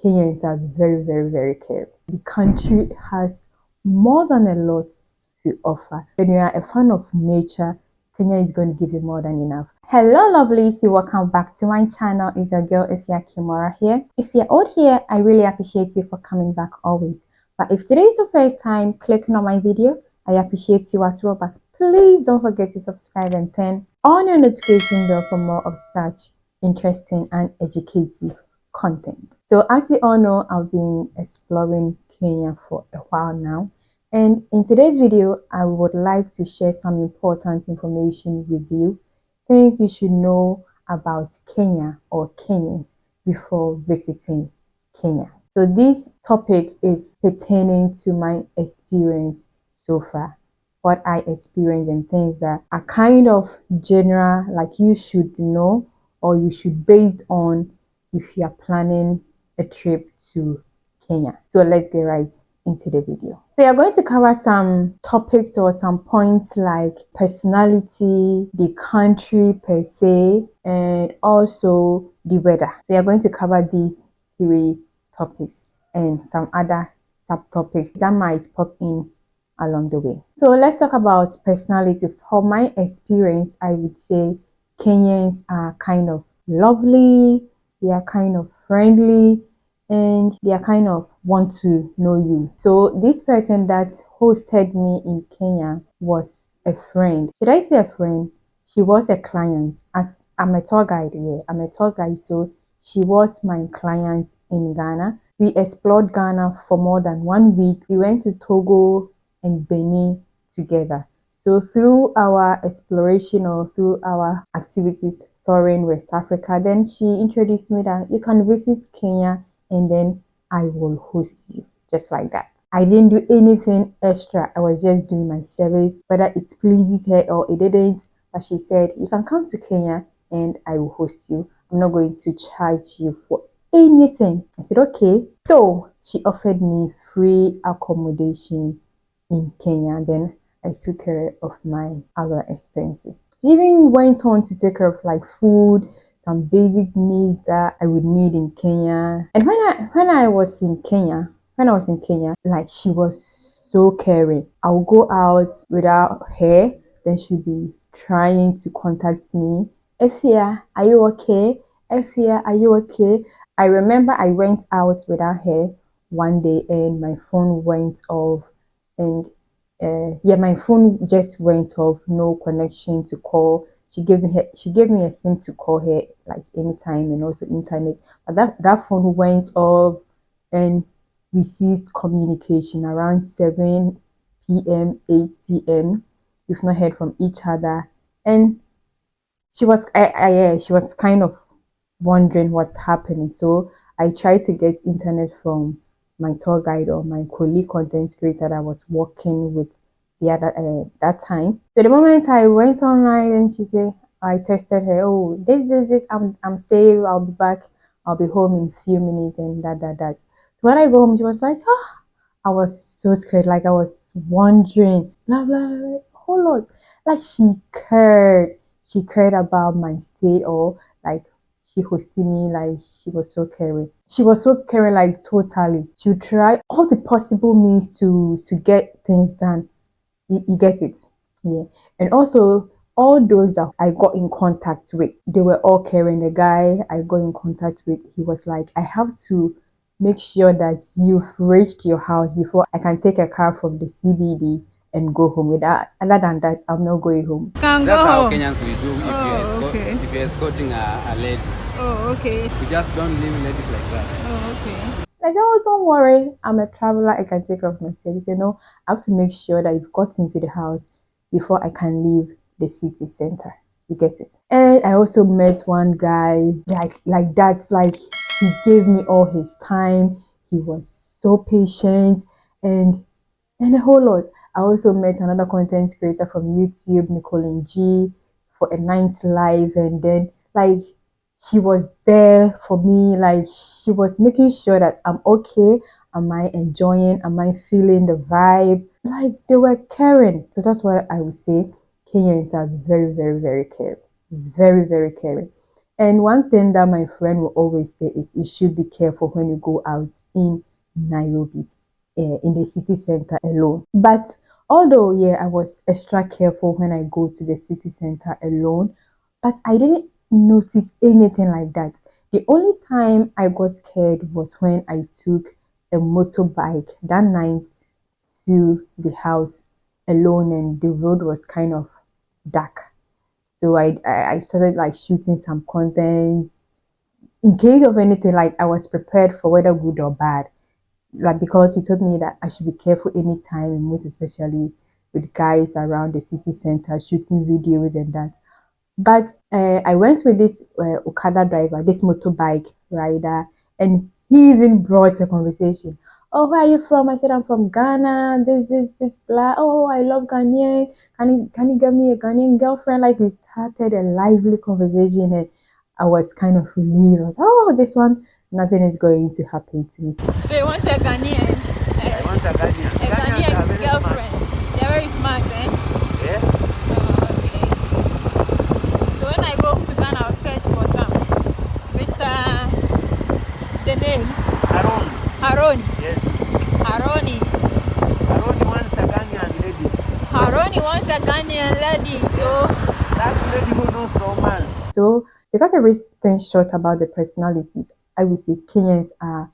Kenyans are very, very, very caring. The country has more than a lot to offer. When you are a fan of nature, Kenya is going to give you more than enough. Hello lovelies, welcome back to my channel. It's your girl EfyaKimora here. If you're old here, I really appreciate you for coming back always. But if today is your first time clicking on my video, I appreciate you as well. But please don't forget to subscribe and turn on your notification bell for more of such interesting and educative content. So as you all know, I've been exploring Kenya for a while now, and in today's video I would like to share some important information with you, things you should know about Kenya or Kenyans before visiting Kenya. So this topic is pertaining to my experience so far, what I experienced, and things that are kind of general, like you should know or you should based on if you are planning a trip to Kenya. So let's get right into the video. So you're going to cover some topics or some points like personality, the country per se, and also the weather. So you're going to cover these three topics and some other subtopics that might pop in along the way. So let's talk about personality. From my experience, I would say Kenyans are kind of lovely, they are kind of friendly, and they are kind of want to know you. So this person that hosted me in Kenya was a friend. Should I say a friend? She was a client, as I'm a tour guide here. I'm a tour guide, so she was my client in Ghana. We explored Ghana for more than 1 week. We went to Togo and Benin together. So through our exploration or through our activities touring West Africa, then she introduced me that you can visit Kenya and then I will host you, just like that. I didn't do anything extra. I was just doing my service, whether it pleases her or it didn't. But she said, you can come to Kenya and I will host you. I'm not going to charge you for anything. I said, okay. So she offered me free accommodation in Kenya. Then I took care of my other expenses. She even went on to take care of like food, some basic needs that I would need in Kenya. And when I was in Kenya, like she was so caring. I would go out without her, then she'd be trying to contact me. Efya, are you okay? Efya, are you okay? I remember I went out without her one day and my phone went off, and my phone just went off, no connection to call. She gave me a SIM to call her like anytime, and also internet. But that phone went off and we ceased communication around 7 p.m., 8 p.m. We've not heard from each other, and she was she was kind of wondering what's happening. So I tried to get internet from my tour guide or my colleague content creator that I was working with the other that time. So the moment I went online and she said, I texted her, oh, this, I'm safe, I'll be back, I'll be home in a few minutes, and that. So when I go home, she was like, ah, I was so scared, like I was wondering, blah, blah, blah, whole lot. Like she cared about my state, or like she hosted me, like she was so caring. She was so caring, like totally. She would try all the possible means to get things done. You get it? Yeah. And also all those that I got in contact with, they were all caring. The guy I got in contact with, he was like, I have to make sure that you've reached your house before I can take a car from the CBD and go home. With that, other than that, I'm not going home. That's how Kenyans will do if you're escorting a lady. Oh, okay. We just don't leave ladies like that. Oh, okay. Like, oh, don't worry, I'm a traveler, I can take care of myself. You know, I have to make sure that you've got into the house before I can leave the city center. You get it? And I also met one guy like that, like he gave me all his time. He was so patient and a whole lot. I also met another content creator from YouTube, Nicole G, for a night live, and then like she was there for me, like she was making sure that I'm okay. Am I enjoying? Am I feeling the vibe? Like they were caring. So that's why I would say Kenyans are very, very, very caring. Very, very caring. And one thing that my friend will always say is you should be careful when you go out in Nairobi, in the city center alone. But although, yeah, I was extra careful when I go to the city center alone, but I didn't notice anything like that. The only time I got scared was when I took a motorbike that night to the house alone, and the road was kind of dark. So I started like shooting some content in case of anything. Like I was prepared for whether good or bad. Like because he told me that I should be careful anytime, most especially with guys around the city center shooting videos and that. But I went with this Okada driver, this motorbike rider, and he even brought a conversation. Oh, where are you from? I said, I'm from Ghana. This, blah. Oh, I love Ghanaian. Can you get me a Ghanaian girlfriend? Like, we started a lively conversation, and I was kind of relieved. I was, oh, this one, nothing is going to happen to me. So you want a Ghanaian? I want a Ghanaian. A Ghanaian girlfriend. Smart. They're very smart, eh? Yeah. Oh, okay. So when I go to Ghana, I'll search for some. Mr. The name? Haron. Yes. Haroni. Haroni wants a Ghanaian lady. Haroni wants a Ghanaian lady. So that lady who knows romance. So to cut everything short about the personalities, I would say Kenyans are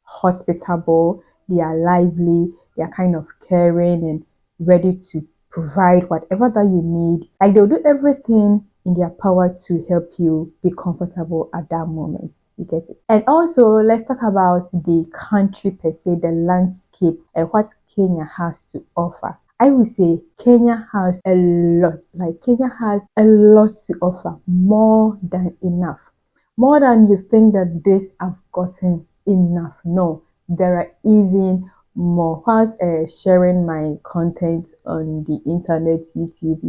hospitable, they are lively, they are kind of caring and ready to provide whatever that you need. Like they'll do everything in their power to help you be comfortable at that moment. You get it? And also, let's talk about the country per se, the landscape, and what Kenya has to offer. I would say Kenya has a lot, like Kenya has a lot to offer, more than enough. More than you think that this I've gotten enough. No, there are even more. Whilst sharing my content on the internet, YouTube,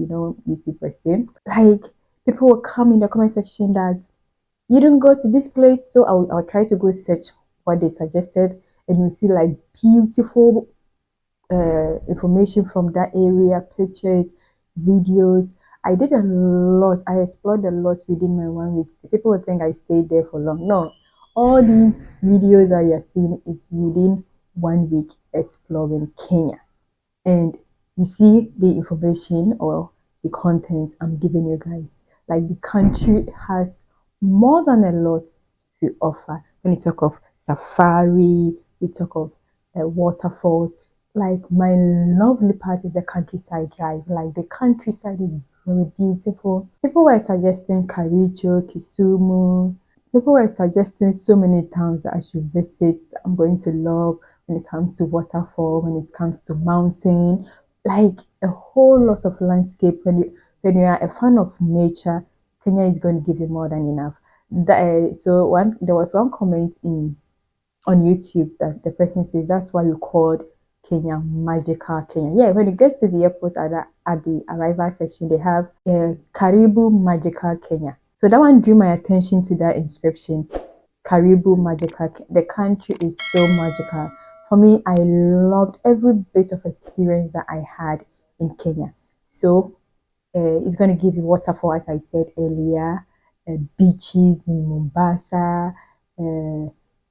YouTube per se, like people will come in the comment section that you didn't go to this place, so I'll try to go search what they suggested, and you see like beautiful information from that area, pictures, videos. I did a lot. I explored a lot within my 1 week. People would think I stayed there for long. No, all these videos that you're seeing is within 1 week exploring Kenya. And you see the information or the content I'm giving you guys. Like the country has more than a lot to offer. When you talk of safari, we talk of waterfalls. Like my lovely part is the countryside drive. Like the countryside is very beautiful. People were suggesting Karicho, Kisumu. People were suggesting so many towns that I should visit. That I'm going to love when it comes to waterfall, when it comes to mountain, like a whole lot of landscape. When you are a fan of nature, Kenya is going to give you more than enough. There was one comment in on YouTube that the person says that's why you called Kenya magical Kenya. Yeah, when you get to the airport at the arrival section, they have Karibu Magical Kenya. So that one drew my attention to that inscription. Karibu Magical. The country is so magical. For me, I loved every bit of experience that I had in Kenya. So it's going to give you waterfall, as I said earlier, beaches in Mombasa,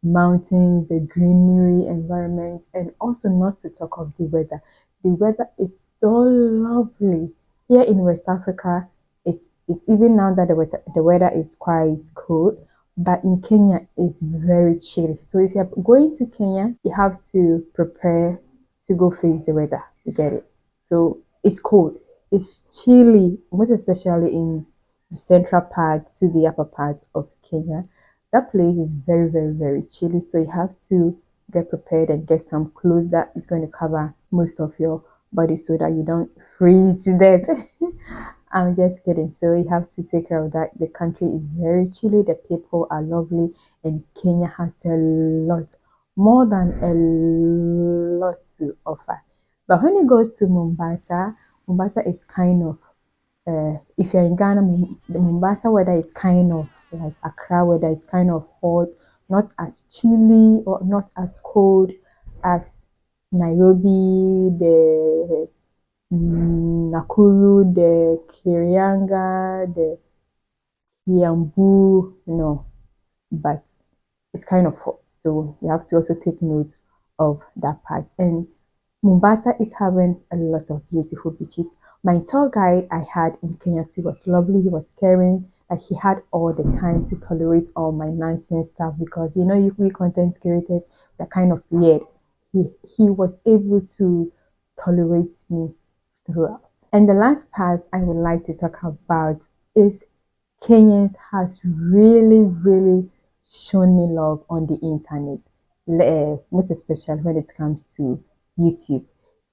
mountains, the greenery environment, and also not to talk of the weather. The weather is so lovely. Here in West Africa, it's even now that the weather is quite cold, but in Kenya it's very chilly. So if you're going to Kenya, you have to prepare to go face the weather. You get it? So it's cold, it's chilly, most especially in the central part to the upper part of Kenya. That place is very, very, very chilly. So you have to get prepared and get some clothes that is going to cover most of your body so that you don't freeze to death. I'm just kidding. So you have to take care of that. The country is very chilly, the people are lovely, and Kenya has a lot, more than a lot to offer. But when you go to Mombasa, Mombasa is kind of if you're in Ghana, the Mombasa weather is kind of like Accra weather is kind of hot, not as chilly or not as cold as Nairobi, the Nakuru, the Kirianga, the Yambu, no, but it's kind of hot. So you have to also take note of that part. And Mombasa is having a lot of beautiful beaches. My tour guide I had in Kenya too was lovely. He was caring. Like he had all the time to tolerate all my nonsense stuff because you know we content creators are kind of weird. He was able to tolerate me throughout. And the last part I would like to talk about is Kenyans has really shown me love on the internet, most especially when it comes to YouTube.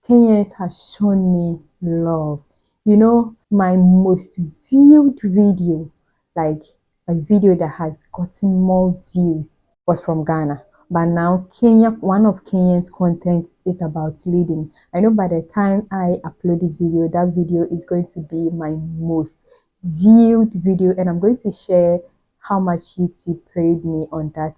Kenyans has shown me love. You know, my most viewed video, like a video that has gotten more views, was from Ghana. But now Kenya, one of Kenyan's content is about leading. I know by the time I upload this video, that video is going to be my most viewed video, and I'm going to share how much YouTube paid me on that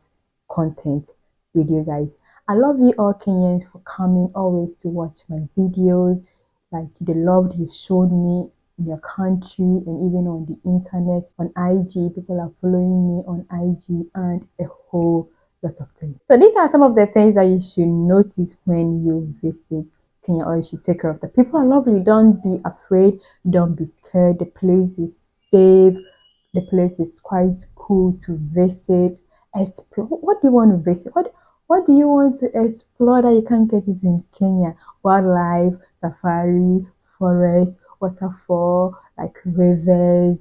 content with you guys. I love you all Kenyans for coming always to watch my videos, like the love you showed me in your country and even on the internet, on IG. People are following me on IG and a whole lot of things. So these are some of the things that you should notice when you visit Kenya, or you should take care of. The people are lovely. Don't be afraid. Don't be scared. The place is safe. The place is quite cool to visit. Explore. What do you want to visit? What do you want to explore that you can't get it in Kenya? Wildlife, safari, forest, waterfall, like rivers.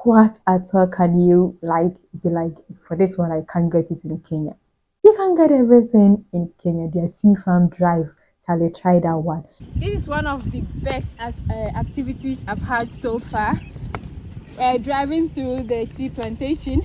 What at all can you like be like for this one? I can't get it in Kenya. You can get everything in Kenya. Their tea farm drive. Shall you try that one? This is one of the best activities I've had so far. Driving through the tea plantation.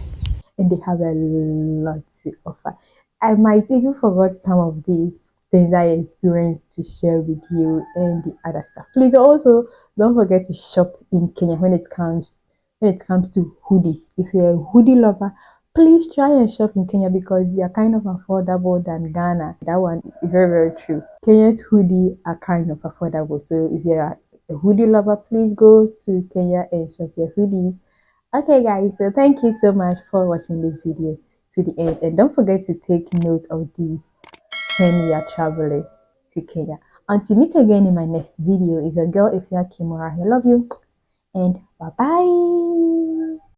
And they have a lot to offer. I might even forgot some of the things I experienced to share with you and the other stuff. Please also don't forget to shop in Kenya when it comes to hoodies. If you're a hoodie lover, please try and shop in Kenya because they are kind of affordable than Ghana. That one is very true. Kenya's hoodie are kind of affordable. So if you're a hoodie lover, please go to Kenya and shop your hoodie. Okay guys, so thank you so much for watching this video to the end, and don't forget to take note of these when you are traveling to Kenya. Until meet again in my next video, is your girl EfyaKimora. I love you and bye bye.